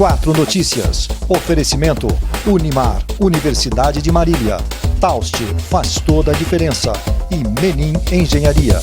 4 Notícias. Oferecimento Unimar, Universidade de Marília. Taust faz toda a diferença. E Menin Engenharia.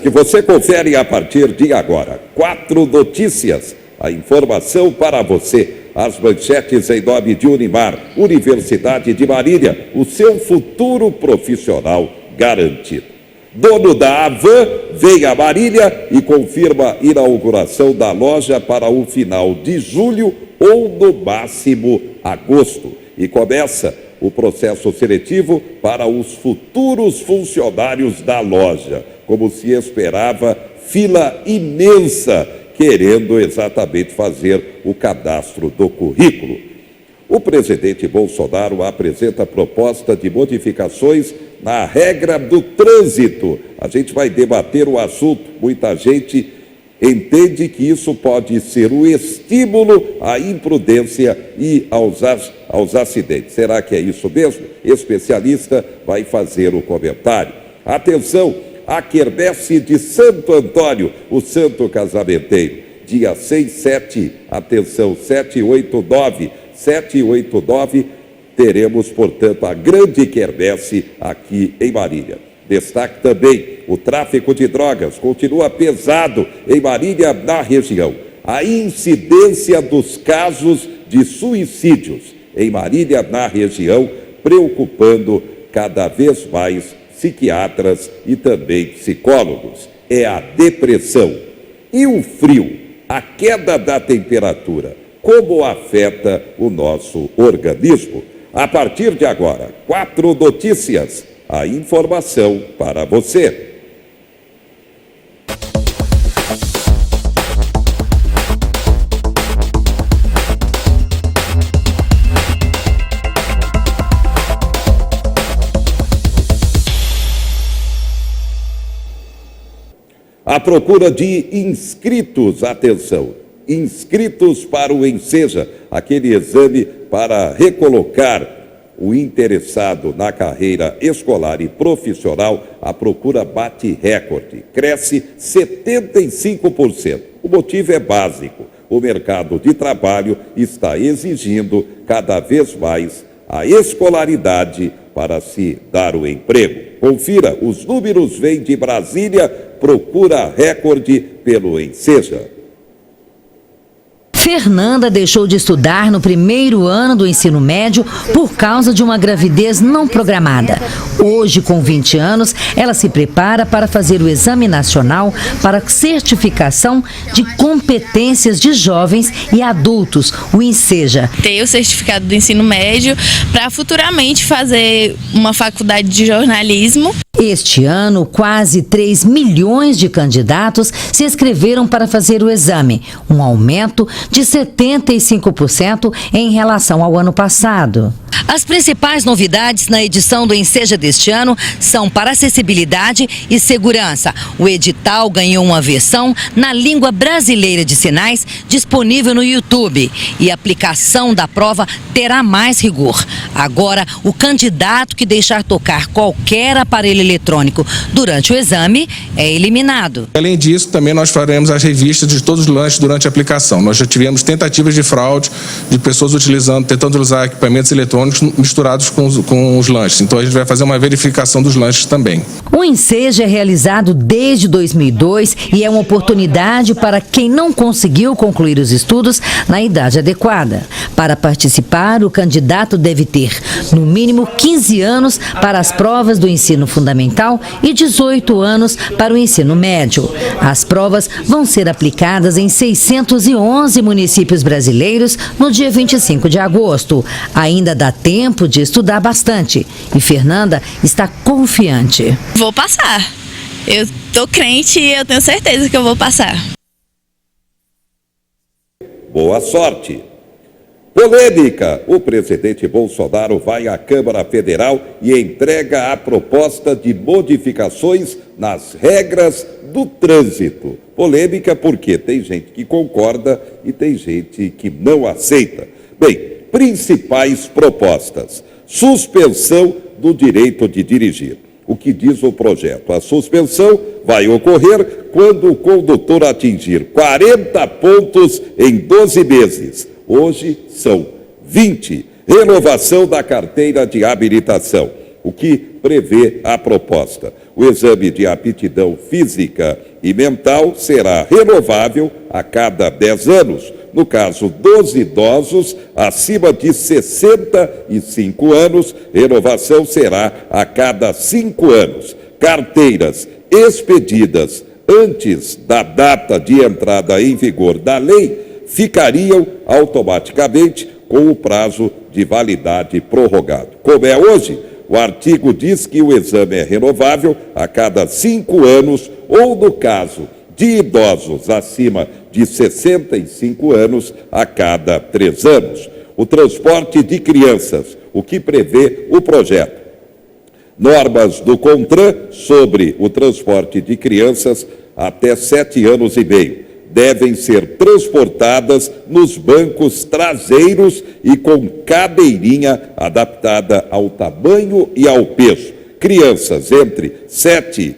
Que você confere a partir de agora. 4 Notícias. A informação para você. As manchetes em nome de Unimar, Universidade de Marília. O seu futuro profissional garantido. Dono da Avan vem a Marília e confirma a inauguração da loja para o final de julho ou no máximo agosto. E começa o processo seletivo para os futuros funcionários da loja. Como se esperava, fila imensa, querendo exatamente fazer o cadastro do currículo. O presidente Bolsonaro apresenta proposta de modificações na regra do trânsito. A gente vai debater o assunto. Muita gente entende que isso pode ser um estímulo à imprudência e aos acidentes. Será que é isso mesmo? Especialista vai fazer o comentário. Atenção, a quermesse de Santo Antônio, o santo casamenteiro, dia 6, 7, atenção, 7, 8, 9, 7 e 8, 9, teremos, portanto, a grande quermesse aqui em Marília. Destaque também, o tráfico de drogas continua pesado em Marília, na região. A incidência dos casos de suicídios em Marília, na região, preocupando cada vez mais psiquiatras e também psicólogos. É a depressão. E o frio, a queda da temperatura, como afeta o nosso organismo? A partir de agora, 4 Notícias, a informação para você. A procura de inscritos, atenção, inscritos para o Enseja, aquele exame para recolocar o interessado na carreira escolar e profissional. A procura bate recorde, cresce 75%. O motivo é básico: o mercado de trabalho está exigindo cada vez mais a escolaridade para se dar o emprego. Confira, os números vêm de Brasília, procura recorde pelo Enseja. Fernanda deixou de estudar no primeiro ano do ensino médio por causa de uma gravidez não programada. Hoje, com 20 anos, ela se prepara para fazer o Exame Nacional para Certificação de Competências de Jovens e Adultos, o Enseja. Ter o certificado do ensino médio para futuramente fazer uma faculdade de jornalismo. Este ano, quase 3 milhões de candidatos se inscreveram para fazer o exame, um aumento de 75% em relação ao ano passado. As principais novidades na edição do Enseja deste ano são para acessibilidade e segurança. O edital ganhou uma versão na língua brasileira de sinais disponível no YouTube e a aplicação da prova terá mais rigor. Agora, o candidato que deixar tocar qualquer aparelho eletrônico durante o exame é eliminado. Além disso, também nós faremos as revistas de todos os lanches durante a aplicação. Nós já tivemos tentativas de fraude de pessoas tentando usar equipamentos eletrônicos misturados com os lanches. Então a gente vai fazer uma verificação dos lanches também. O Enseja é realizado desde 2002 e é uma oportunidade para quem não conseguiu concluir os estudos na idade adequada. Para participar, o candidato deve ter, no mínimo, 15 anos para as provas do ensino fundamental e 18 anos para o ensino médio. As provas vão ser aplicadas em 611 municípios brasileiros no dia 25 de agosto. Ainda dá tempo de estudar bastante e Fernanda está confiante. Vou passar. Eu tô crente e eu tenho certeza que eu vou passar. Boa sorte. Polêmica. O presidente Bolsonaro vai à Câmara Federal e entrega a proposta de modificações nas regras do trânsito. Polêmica porque tem gente que concorda e tem gente que não aceita. Bem, principais propostas: suspensão do direito de dirigir. O que diz o projeto? A suspensão vai ocorrer quando o condutor atingir 40 pontos em 12 meses. Hoje são 20. Renovação da carteira de habilitação. O que prevê a proposta? O exame de aptidão física e mental será renovável a cada 10 anos. No caso dos idosos acima de 65 anos, renovação será a cada 5 anos. Carteiras expedidas antes da data de entrada em vigor da lei ficariam automaticamente com o prazo de validade prorrogado. Como é hoje, o artigo diz que o exame é renovável a cada 5 anos ou, no caso de idosos acima de 65 anos, a cada 3 anos. O transporte de crianças, o que prevê o projeto. Normas do CONTRAN sobre o transporte de crianças até 7 anos e meio. Devem ser transportadas nos bancos traseiros e com cadeirinha adaptada ao tamanho e ao peso. Crianças entre 7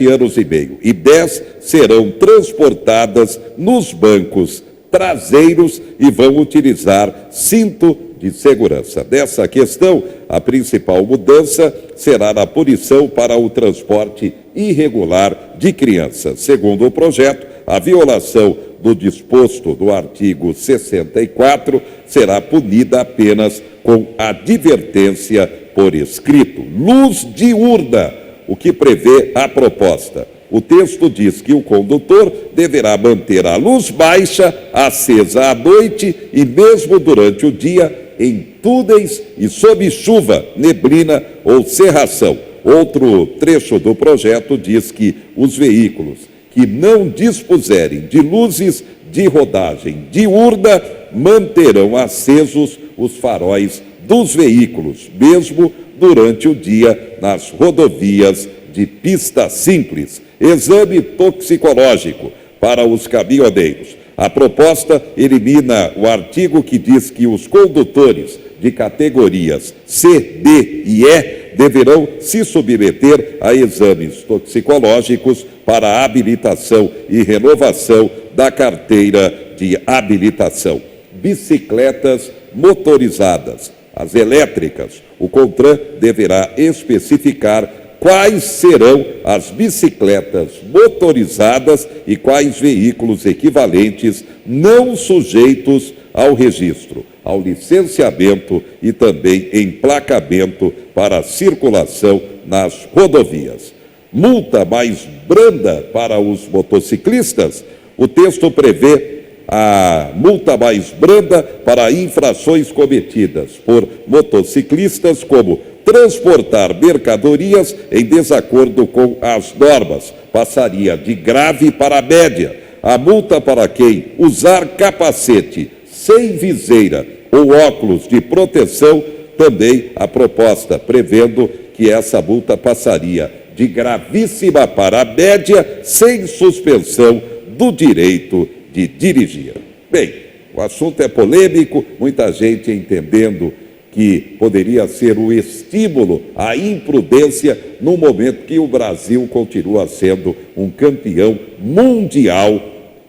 anos e meio e 10 serão transportadas nos bancos traseiros e vão utilizar cinto de segurança. Dessa questão, a principal mudança será na punição para o transporte irregular de crianças. Segundo o projeto, a violação do disposto do artigo 64 será punida apenas com advertência por escrito. Luz diurna, o que prevê a proposta. O texto diz que o condutor deverá manter a luz baixa, acesa à noite e mesmo durante o dia em túneis e sob chuva, neblina ou cerração. Outro trecho do projeto diz que os veículos que não dispuserem de luzes de rodagem diurna manterão acesos os faróis dos veículos, mesmo durante o dia nas rodovias de pista simples. Exame toxicológico para os caminhoneiros. A proposta elimina o artigo que diz que os condutores de categorias C, D e E deverão se submeter a exames toxicológicos para a habilitação e renovação da carteira de habilitação. Bicicletas motorizadas, as elétricas, o CONTRAN deverá especificar quais serão as bicicletas motorizadas e quais veículos equivalentes não sujeitos ao registro, ao licenciamento e também emplacamento para circulação nas rodovias. Multa mais branda para os motociclistas. O texto prevê a multa mais branda para infrações cometidas por motociclistas, como transportar mercadorias em desacordo com as normas. Passaria de grave para média. A multa para quem usar capacete sem viseira ou óculos de proteção, também a proposta prevendo que essa multa passaria de gravíssima para média, sem suspensão do direito de dirigir. Bem, o assunto é polêmico, muita gente entendendo que poderia ser o estímulo à imprudência no momento que o Brasil continua sendo um campeão mundial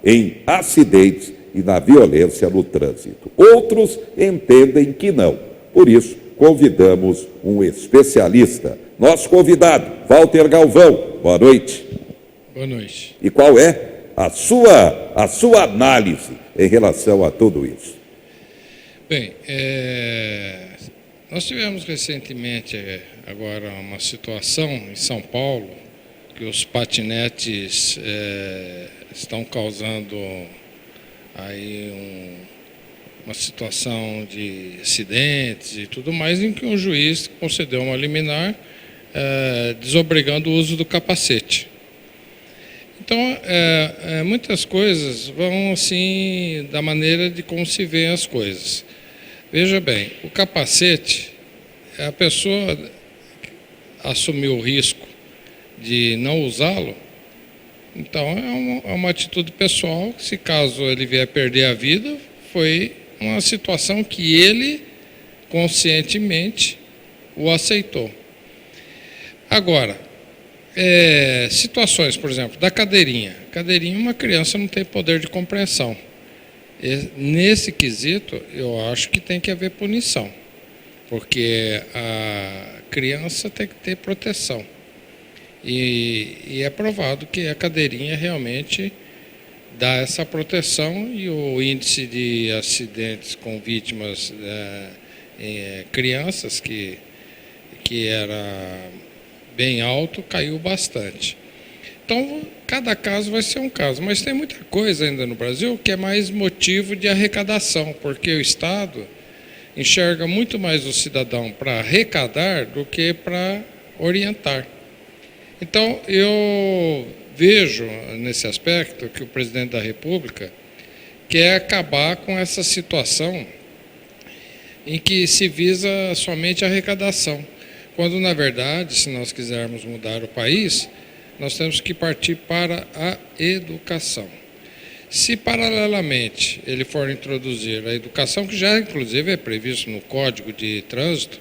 em acidentes e na violência no trânsito. Outros entendem que não. Por isso, convidamos um especialista. Nosso convidado, Walter Galvão. Boa noite. Boa noite. E qual é a sua análise em relação a tudo isso? Bem, nós tivemos recentemente agora uma situação em São Paulo que os patinetes estão causando aí uma situação de acidentes e tudo mais, em que um juiz concedeu uma liminar desobrigando o uso do capacete. Então, muitas coisas vão assim da maneira de como se vê as coisas. Veja bem, o capacete, a pessoa assumiu o risco de não usá-lo, então é uma atitude pessoal, que se caso ele vier perder a vida, foi uma situação que ele conscientemente o aceitou. Agora, situações, por exemplo, da cadeirinha. Cadeirinha, uma criança não tem poder de compreensão. Nesse quesito, eu acho que tem que haver punição, porque a criança tem que ter proteção. E é provado que a cadeirinha realmente dá essa proteção, e o índice de acidentes com vítimas crianças, que era bem alto, caiu bastante. Então, cada caso vai ser um caso, mas tem muita coisa ainda no Brasil que é mais motivo de arrecadação, porque o Estado enxerga muito mais o cidadão para arrecadar do que para orientar. Então, eu vejo nesse aspecto que o presidente da República quer acabar com essa situação em que se visa somente a arrecadação, quando, na verdade, se nós quisermos mudar o país, nós temos que partir para a educação. Se, paralelamente, ele for introduzir a educação, que já, inclusive, é previsto no Código de Trânsito,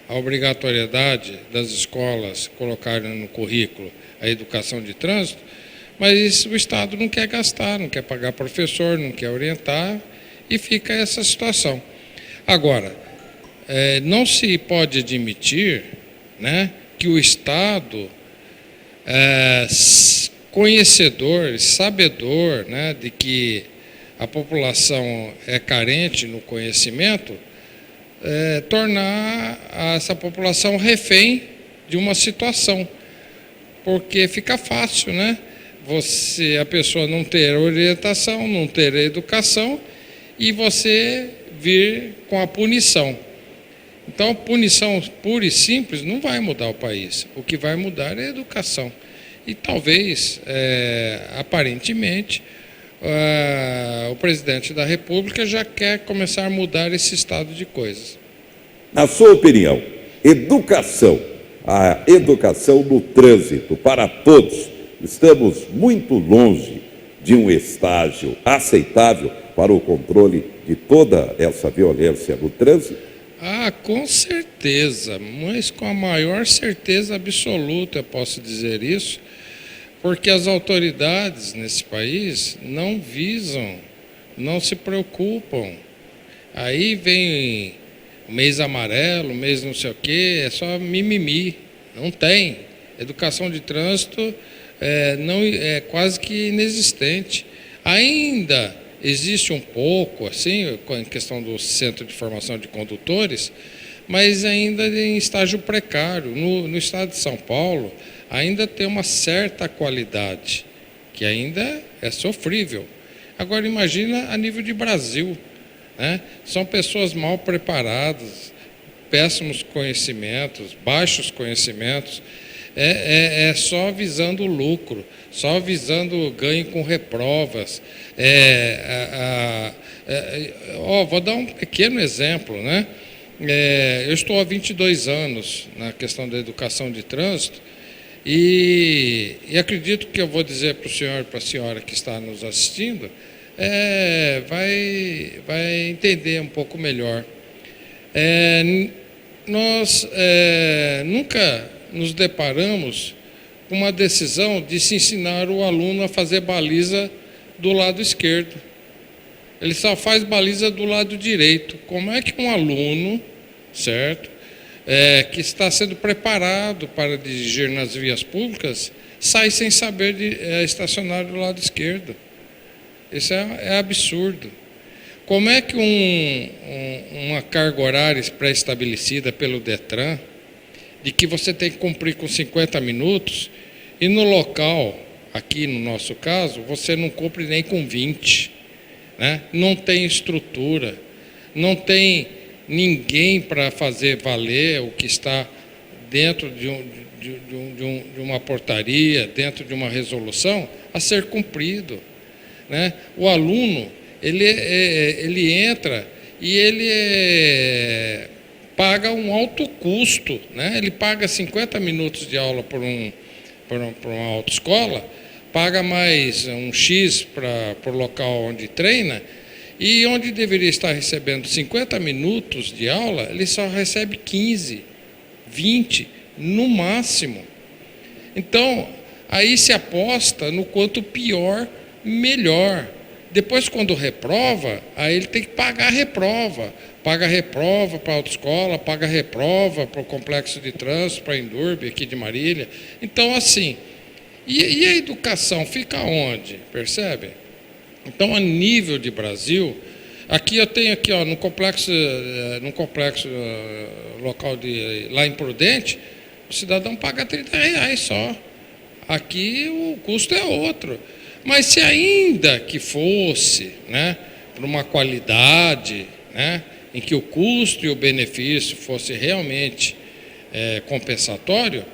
a obrigatoriedade das escolas colocarem no currículo a educação de trânsito, mas o Estado não quer gastar, não quer pagar professor, não quer orientar, e fica essa situação. Agora, não se pode admitir, né, que o Estado, conhecedor, sabedor, né, de que a população é carente no conhecimento, tornar essa população refém de uma situação, porque fica fácil, né? A pessoa não ter orientação, não ter educação, e você vir com a punição. Então, a punição pura e simples não vai mudar o país. O que vai mudar é a educação. E talvez, aparentemente, o presidente da República já quer começar a mudar esse estado de coisas. Na sua opinião, a educação no trânsito para todos, estamos muito longe de um estágio aceitável para o controle de toda essa violência no trânsito? Com certeza, mas com a maior certeza absoluta eu posso dizer isso, porque as autoridades nesse país não visam, não se preocupam. Aí vem o mês amarelo, o mês não sei o quê, é só mimimi, não tem. Educação de trânsito não, é quase que inexistente. Ainda existe um pouco, assim, em questão do Centro de Formação de Condutores, mas ainda em estágio precário. No estado de São Paulo, ainda tem uma certa qualidade, que ainda é sofrível. Agora, imagina a nível de Brasil, né? São pessoas mal preparadas, péssimos conhecimentos, baixos conhecimentos, só visando o lucro, só visando ganho com reprovas. Vou dar um pequeno exemplo, né? Eu estou há 22 anos na questão da educação de trânsito e acredito que eu vou dizer para o senhor e para a senhora que está nos assistindo, vai entender um pouco melhor. Nós nunca nos deparamos com uma decisão de se ensinar o aluno a fazer baliza do lado esquerdo. Ele só faz baliza do lado direito. Como é que um aluno, certo, que está sendo preparado para dirigir nas vias públicas, sai sem saber estacionar do lado esquerdo? Isso é absurdo. Como é que uma carga horária pré-estabelecida pelo Detran, de que você tem que cumprir com 50 minutos, e no local, aqui no nosso caso, você não cumpre nem com 20, né? Não tem estrutura, não tem ninguém para fazer valer o que está dentro de uma portaria, dentro de uma resolução, a ser cumprido, né? O aluno, ele entra e ele paga um alto custo, né? Ele paga 50 minutos de aula por uma autoescola, paga mais um X para o local onde treina, e onde deveria estar recebendo 50 minutos de aula, ele só recebe 15. 20 no máximo. Então, aí se aposta no quanto pior, melhor. Depois, quando reprova, aí ele tem que pagar a reprova. Paga a reprova para a autoescola, paga a reprova para o complexo de trânsito, para a Indurb, aqui de Marília. Então, assim, e a educação fica onde? Percebe? Então, a nível de Brasil, aqui eu tenho aqui, ó, no complexo local lá em Prudente, o cidadão paga R$30 só. Aqui o custo é outro. Mas se ainda que fosse, né, para uma qualidade, né, em que o custo e o benefício fosse realmente compensatório,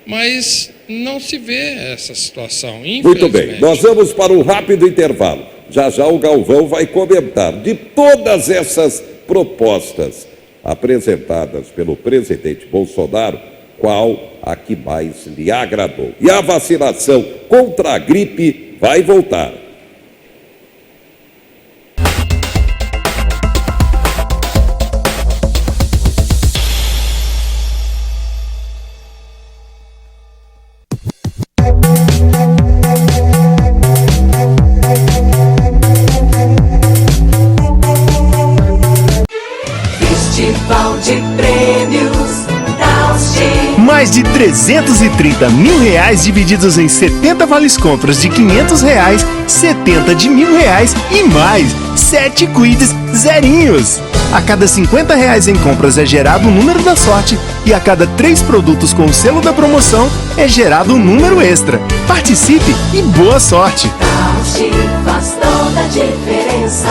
mas não se vê essa situação, infelizmente. Muito bem, nós vamos para um rápido intervalo. Já já o Galvão vai comentar de todas essas propostas apresentadas pelo presidente Bolsonaro, qual a que mais lhe agradou. E a vacinação contra a gripe vai voltar. Festival de Prêmios Tausti. Mais de 330 mil reais divididos em 70 vales compras de R$500, 70 de R$1.000 e mais 7 quids zerinhos. A cada R$50 em compras é gerado o número da sorte e a cada 3 produtos com o selo da promoção é gerado um número extra. Participe e boa sorte! Tausti faz toda a diferença.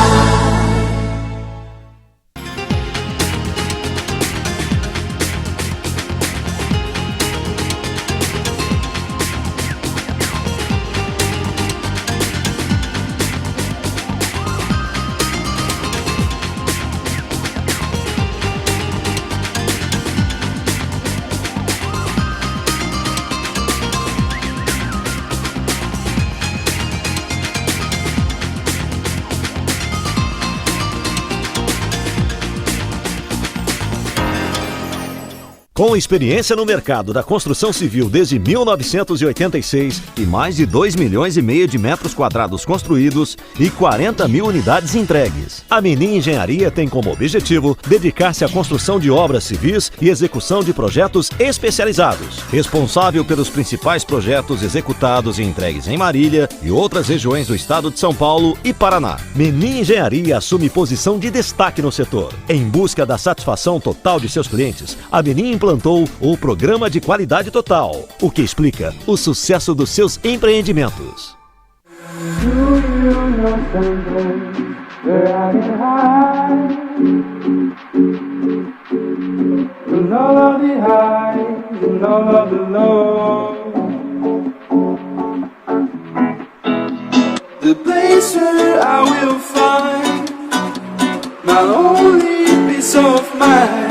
Com experiência no mercado da construção civil desde 1986 e mais de 2,5 milhões de metros quadrados construídos e 40 mil unidades entregues, a Menin Engenharia tem como objetivo dedicar-se à construção de obras civis e execução de projetos especializados. Responsável pelos principais projetos executados e entregues em Marília e outras regiões do estado de São Paulo e Paraná, Menin Engenharia assume posição de destaque no setor. Em busca da satisfação total de seus clientes, a Menin implantou o Programa de Qualidade Total, o que explica o sucesso dos seus empreendimentos. The place where I will find not only peace of mind,